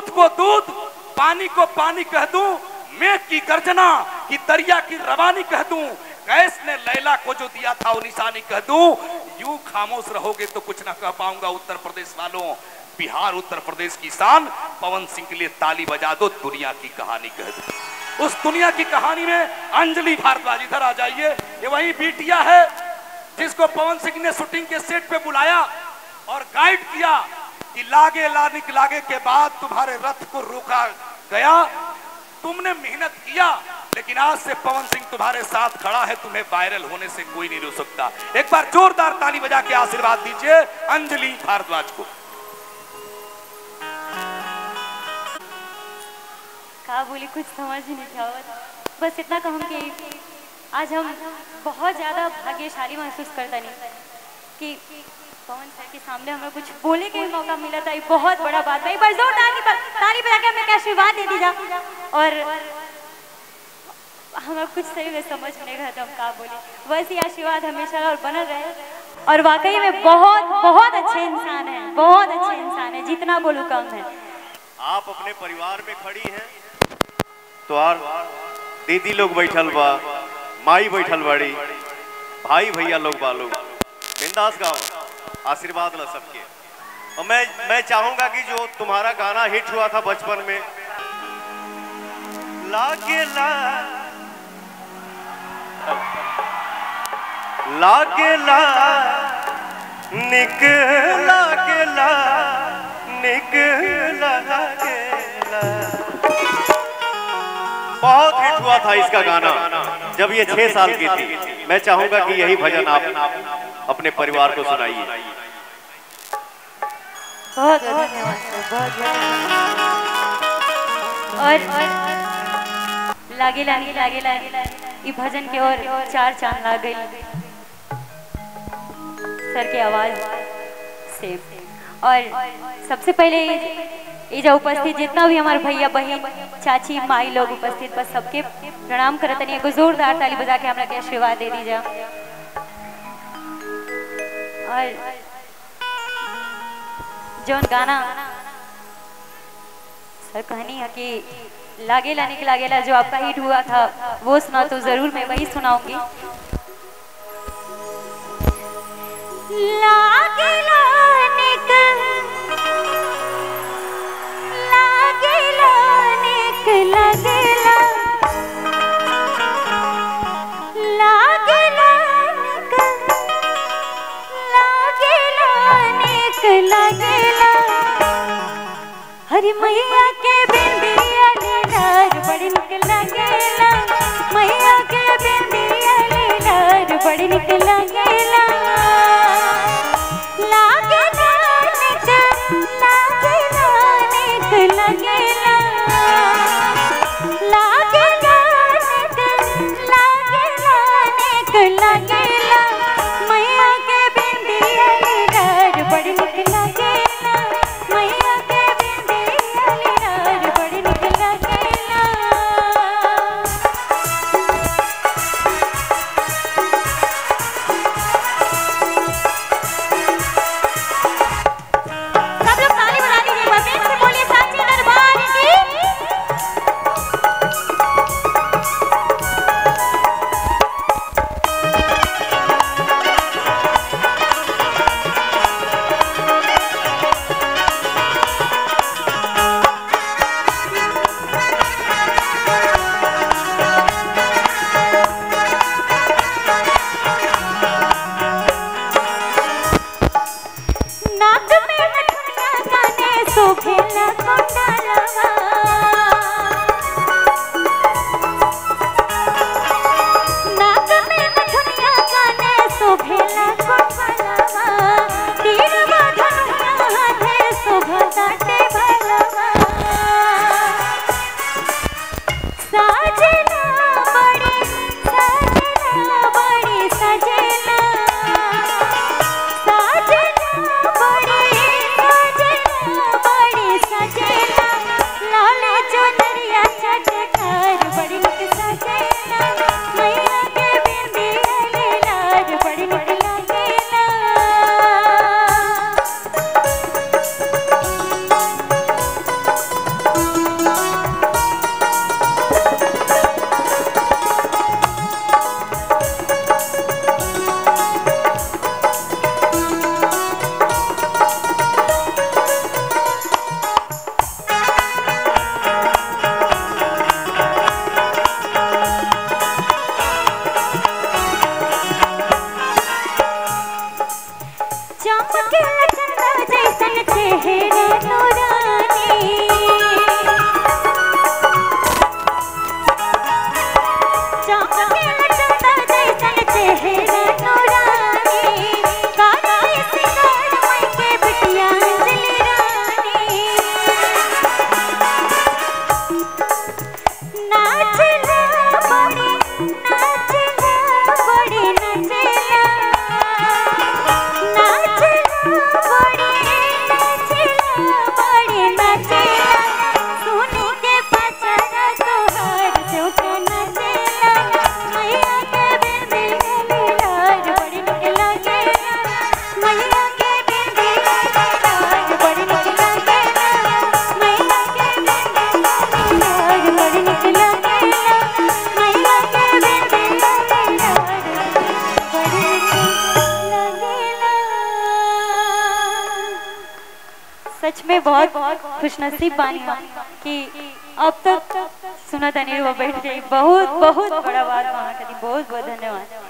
दूध को दूध, पानी को पानी कह दूं, मेघ की गर्जना कि दरिया की रवानी कह दूं, कैस ने लैला को जो दिया था वो निशानी कह दूं। यूं खामोश रहोगे तो कुछ ना कह पाऊंगा उत्तर प्रदेश वालों। बिहार उत्तर प्रदेश की शान, पवन सिंह के लिए ताली बजा दो, दुनिया की कहानी कह दो। उस दुनिया की कहानी में अंजलि भारद्वाज, इधर आ जाइए। ये वही बिटिया है जिसको पवन सिंह ने शूटिंग के सेट पे बुलाया और गाइड किया कि लागे लानिक लागे के बाद तुम्हारे रथ को रोका गया। तुमने मेहनत किया, लेकिन आज से पवन सिंह तुम्हारे साथ खड़ा है, तुम्हें वायरल होने से कोई नहीं रोक सकता। एक बार जोरदार ताली बजा के आशीर्वाद दीजिए अंजलि भारद्वाज को। क्या बोली, कुछ समझ ही नहीं था। बस इतना कहूँ कि आज हम बहुत ज़्यादा भाग्यशाली महसूस करता नहीं कि पवन सर के सामने हमें कुछ बोले के मौका मिला था। ये बहुत बड़ा बात है। एक बार जोरदार ताली बजा के हमें आशीर्वाद दे दीजिए। और हमें कुछ सही में समझ में नहीं आता हम क्या बोले। बस ये आशीर्वाद हमेशा और बना रहे। और वाकई में बहुत बहुत अच्छे इंसान है, बहुत अच्छे इंसान है, जितना बोलूँ कम है। आप अपने परिवार में खड़ी हैं तो और दीदी लोग बैठल बा, माई बैठल बाड़ी, भाई भैया लोग बालोग बिंदास गाओ, आशीर्वाद ला सबके। और मैं चाहूंगा कि जो तुम्हारा गाना हिट हुआ था बचपन में, लागेला लागेला निकला गेला निकला गेला, बहुत हिट हुआ था इसका गाना जब ये 6 साल की थी। मैं चाहूंगा कि यही भजन आप अपने परिवार को सुनाइए। बहुत धन्यवाद सर, बहुत और लागे लागे लागे लागे ये भजन के और 4 चांद ला गई सर की आवाज से। और सबसे पहले ये जो उपस्थित जितना भी हमारे भैया बहन चाची माई लोग उपस्थित, बस सबके प्रणाम करत नहीं। एगो जोरदार ताली बजा के हमरा के आशीर्वाद दे दीजिए। और जौन गाना सर कहनी है कि लागेला निक लागेला जो आपका हिट हुआ था वो सुना, तो जरूर मैं वही सुनाऊंगी। लागेला निक लागेला निक लागेला लागेला निक लागेला निक लागेला, हरी मैया के बिंदिया लीलार बड़ी निक लागेला, मैया के बिंदिया लीलार बड़ी निक लागेला। लागेला निक लागेला निक लागेला, लागेला निक लागेला निक लागेला, मैया के बिंदिया लीलार बड़ी निक लागेला, मैया के बिंदिया लीलार बड़ी निक लागेला। सब लोग ताली बजा दीजिए, बस से बोलिए साची दरबार की। नाक में नथुनिया काने शोभेला कुंडलवा, नाक में नथुनिया काने शोभेला कुंडलवा, तीरवा धनुया हाथे शोभताटे भलवा, साजना बड़ी सजेला बड़ी सजेला, साजना बड़ी सजेला बड़ी सजेला, में बहुत खुशनसीब बानी हम कि अब तक सुना तनी वो बैठ गई। बहुत बहुत बड़ा बात वहाँ करी। बहुत बहुत धन्यवाद।